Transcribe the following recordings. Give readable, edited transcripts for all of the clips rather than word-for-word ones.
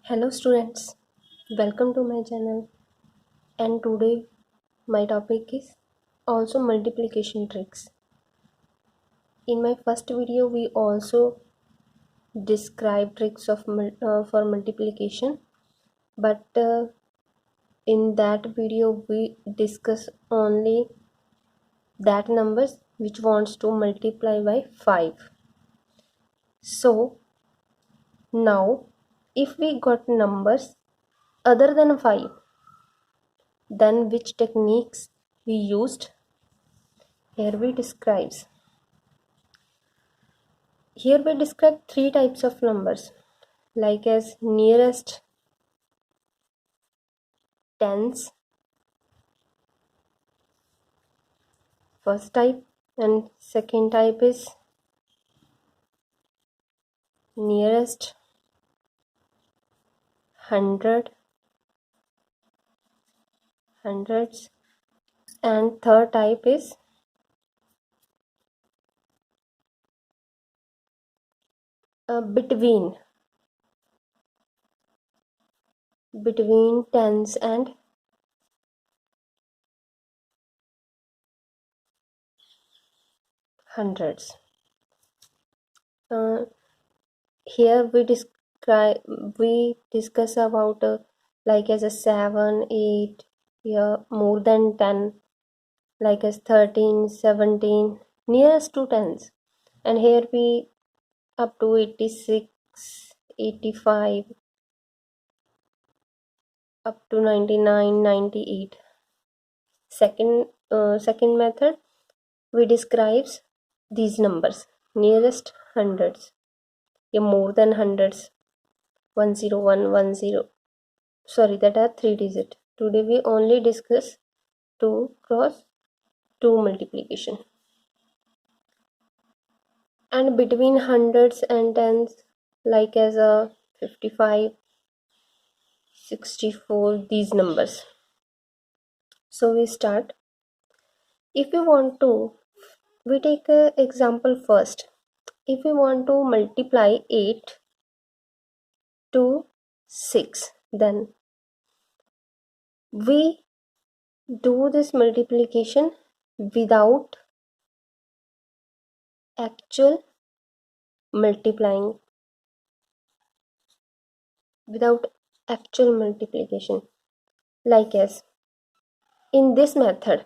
Hello students, welcome to my channel, and today my topic is also multiplication tricks. In my first video we also described tricks of for multiplication, but in that video we discuss only that numbers which wants to multiply by 5. So now if we got numbers other than 5, then which techniques we used? Here we describes. Here we describe three types of numbers, like as nearest tens, first type, and second type is nearest hundreds, and third type is between tens and hundreds. Uh, Here we discuss about like as a 7, 8, yeah, more than 10, like as 13, 17, nearest to tens, and here we up to 86, 85, up to 99, 98. Second method we describes these numbers nearest hundreds, yeah, more than hundreds, 10110, sorry, that are 3 digit. Today we only discuss 2 cross 2 multiplication. And between hundreds and tens, like as a 55, 64, these numbers. So we start. If we want to, we take an example first. If we want to multiply 8 to 6, then we do this multiplication without actual multiplying, without actual multiplication. Like as in this method,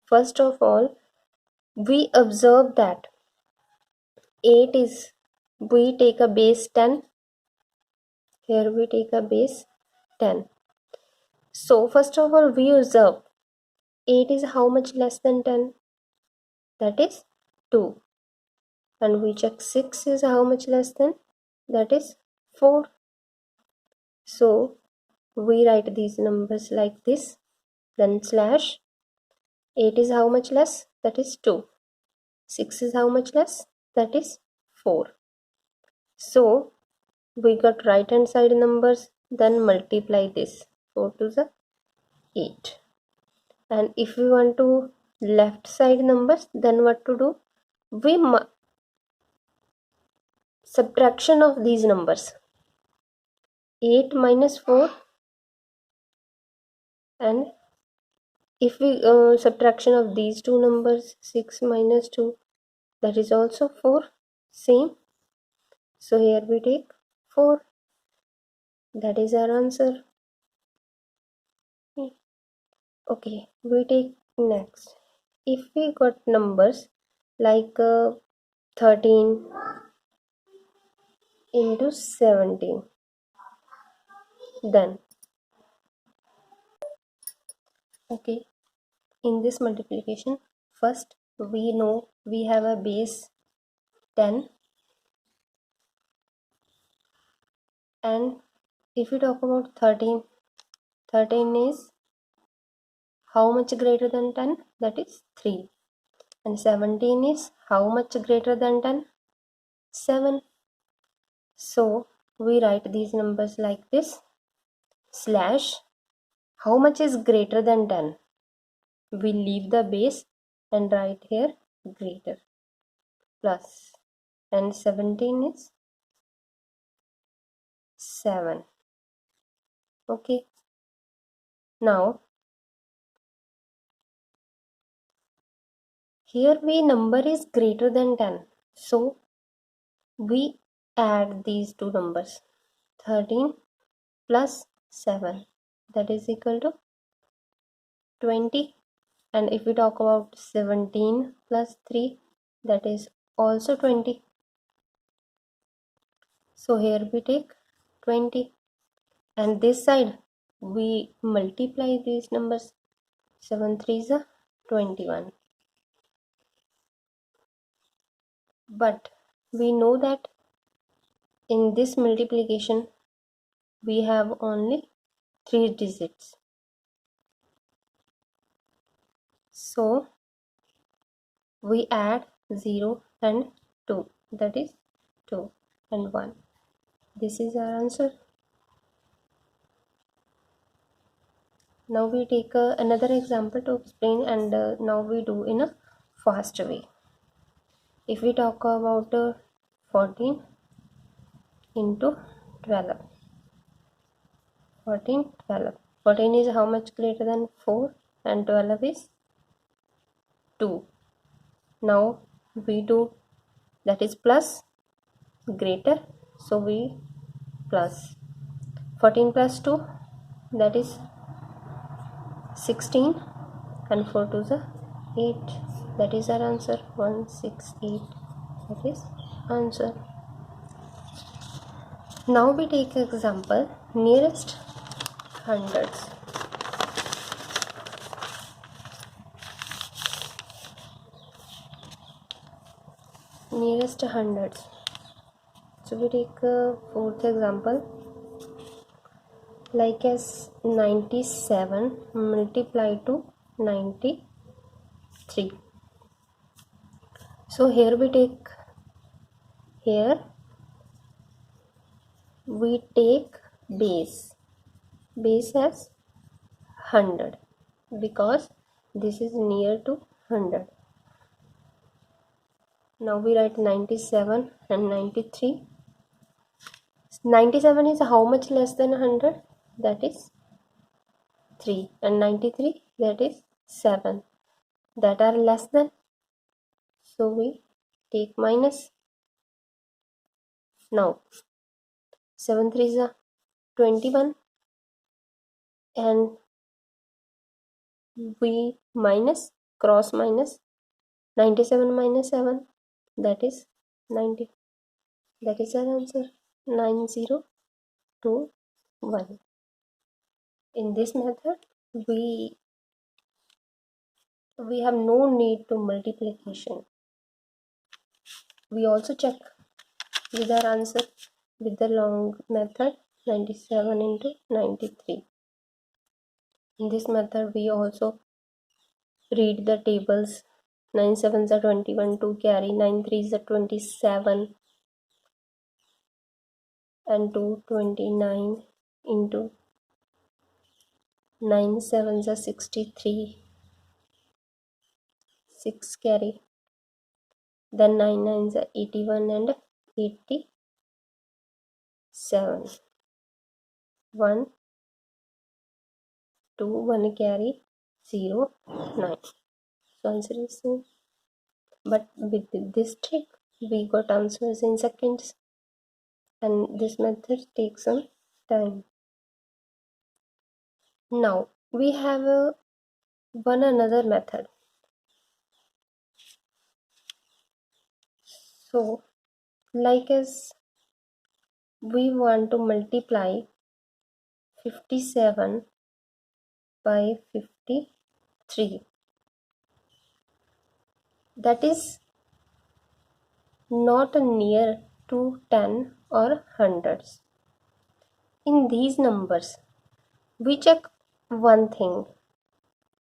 first of all, we observe that 8 is, we take a base 10, here we take a base 10. So first of all we observe 8 is how much less than 10? That is 2. And we check 6 is how much less than? That is 4. So we write these numbers like this, then slash 8 is how much less? That is 2. 6 is how much less? That is 4. So we got right hand side numbers, then multiply this, 4 to the 8. And if we want to left side numbers, then what to do? We subtraction of these numbers, 8 minus 4, and if we subtraction of these two numbers, 6 minus 2, that is also 4, same. So here we take 4, that is our answer. Okay, we take next. If we got numbers like 13 into 17, then okay, in this multiplication, first we know we have a base 10, and if we talk about 13, 13 is how much greater than 10? That is 3. And 17 is how much greater than 10? 7. So we write these numbers like this, slash how much is greater than 10? We leave the base and write here greater, plus, and 17 is 7. Okay, now here we number is greater than 10, so we add these two numbers. 13 plus 7, that is equal to 20. And if we talk about 17 plus 3, that is also 20. So here we take 20, and this side we multiply these numbers. 7 3s are 21. But we know that in this multiplication we have only 3 digits. So we add 0 and 2, that is 2 and 1. This is our answer. Now we take another example to explain, and now we do in a fast way. If we talk about 14 into 12. 14, 12. 14 is how much greater than 4 and 12 is 2. Now we do, that is plus, greater, so we plus. 14 plus 2, that is 16, and 4 to the 8, that is our answer. 168, that is answer. Now we take example nearest hundreds. Nearest hundreds. So we take a fourth example, like as 97 multiplied to 93. So here we take base as 100, because this is near to 100. Now we write 97 and 93. 97 is how much less than 100? That is 3. And 93, that is 7. That are less than. So we take minus. Now 7 3 is 21, and we cross minus. 97 minus 7, that is 90. That is our answer. 9021. In this method we have no need to multiplication. We also check with our answer with the long method, 97 into 93. In this method we also read the tables. 9 sevens are 21, 2 carry, 9 threes are 27, and 2 29 into 9 sevens are 63, 6 carry, then 9 nines are 81 and 87, 1 2 1 carry, 0 9. So answer is same. But with this trick we got answers in seconds, and this method takes some time. Now we have another method. So like as we want to multiply 57 by 53, that is not near to 10 or hundreds. In these numbers we check one thing,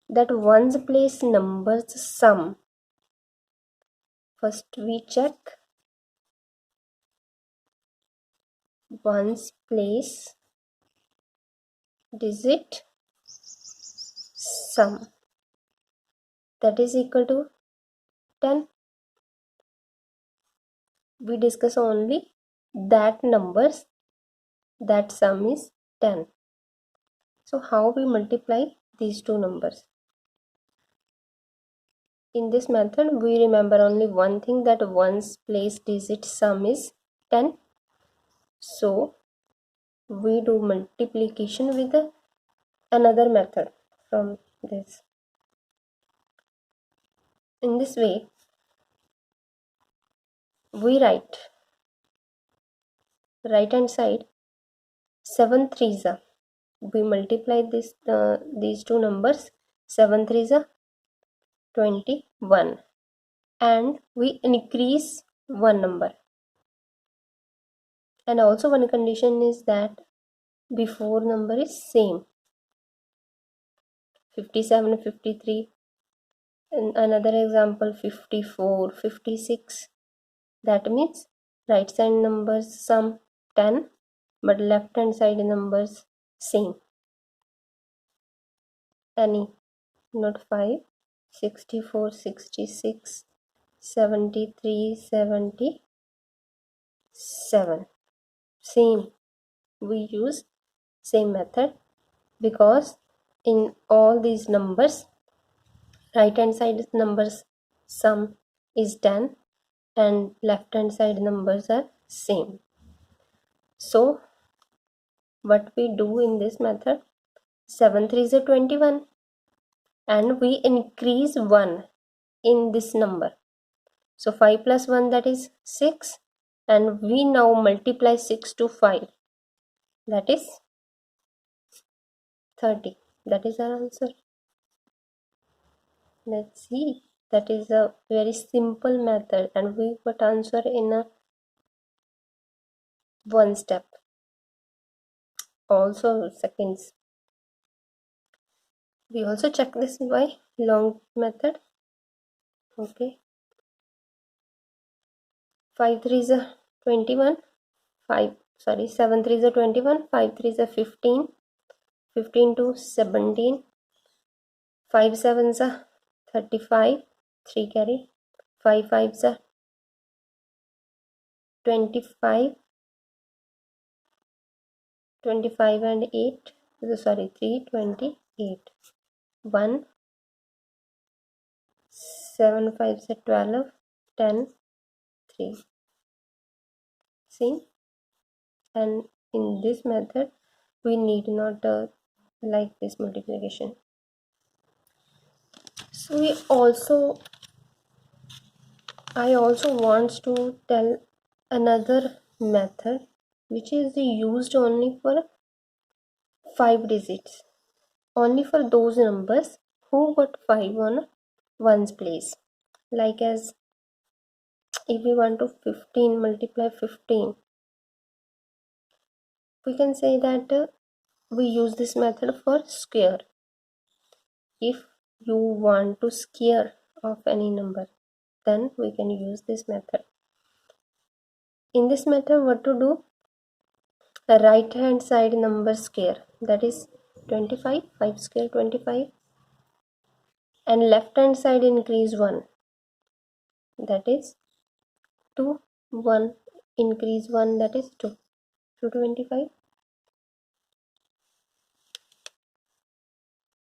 that ones place numbers sum. First we check ones place digit sum, that is equal to 10. We discuss only that numbers that sum is 10. So how we multiply these two numbers? In this method, we remember only one thing, that ones place digit sum is 10. So we do multiplication with another method from this. In this way, we write right hand side 7 threes are. We multiply these two numbers, 7 threes are 21, and we increase one number. And also one condition is that before number is same, 57, 53. And another example, 54, 56. That means right side numbers sum 10, but left hand side numbers same. Any, not 5, 64, 66, 73, 77. Same. We use same method because in all these numbers, right hand side numbers sum is 10 and left hand side numbers are same. So what we do in this method, 7 3 is 21, and we increase 1 in this number. So 5 plus 1, that is 6, and we now multiply 6 to 5, that is 30. That is our answer. Let's see. That is a very simple method, and we got answer in a one step. Also seconds. We also check this by long method. Okay. 5 3 is 21. 7 3 is 21. 5 3 is 15. 15 to 17. 5 7 is 35. 3 carry. 5 5 is 25. 25 and 8. 3 28. 1 7 5 is 12. 10 3. See, and in this method we need not like this multiplication. So I also want to tell another method which is used only for 5 digits, only for those numbers who got 5 on ones place. Like as if we want to 15 multiply 15, we can say that we use this method for square. If you want to square of any number, then we can use this method. In this method, what to do? The right hand side number square, that is 25, 5 square 25, and left hand side increase 1, that is 2, 1 increase 1, that is 2, 225.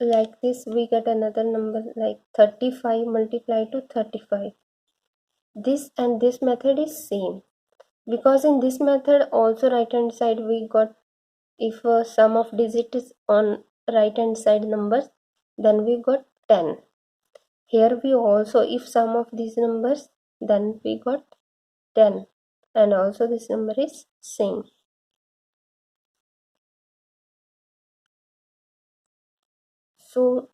Like this we get another number like 35 multiplied to 35. This and this method is same, because in this method also right hand side we got, if sum of digit is on right hand side numbers, then we got 10. Here we also, if sum of these numbers, then we got 10, and also this number is same. So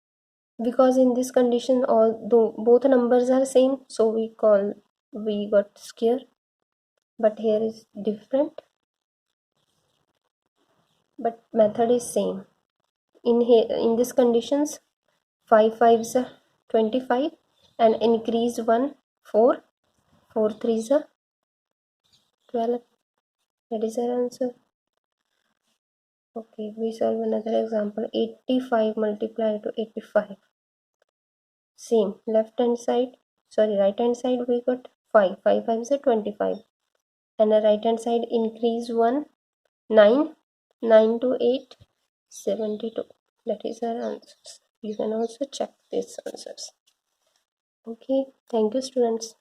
because in this condition although both numbers are same, so we got square, but here is different, but method is same. In this conditions, 5 5s are 25, and increase 1 4, 4 3s are 12. That is our answer. Okay, we solve another example. 85 multiplied to 85. Same, right hand side we got 5. 5 5 is 25. And the right hand side increase 1, 9. 9 to 8, 72. That is our answers. You can also check these answers. Okay, thank you students.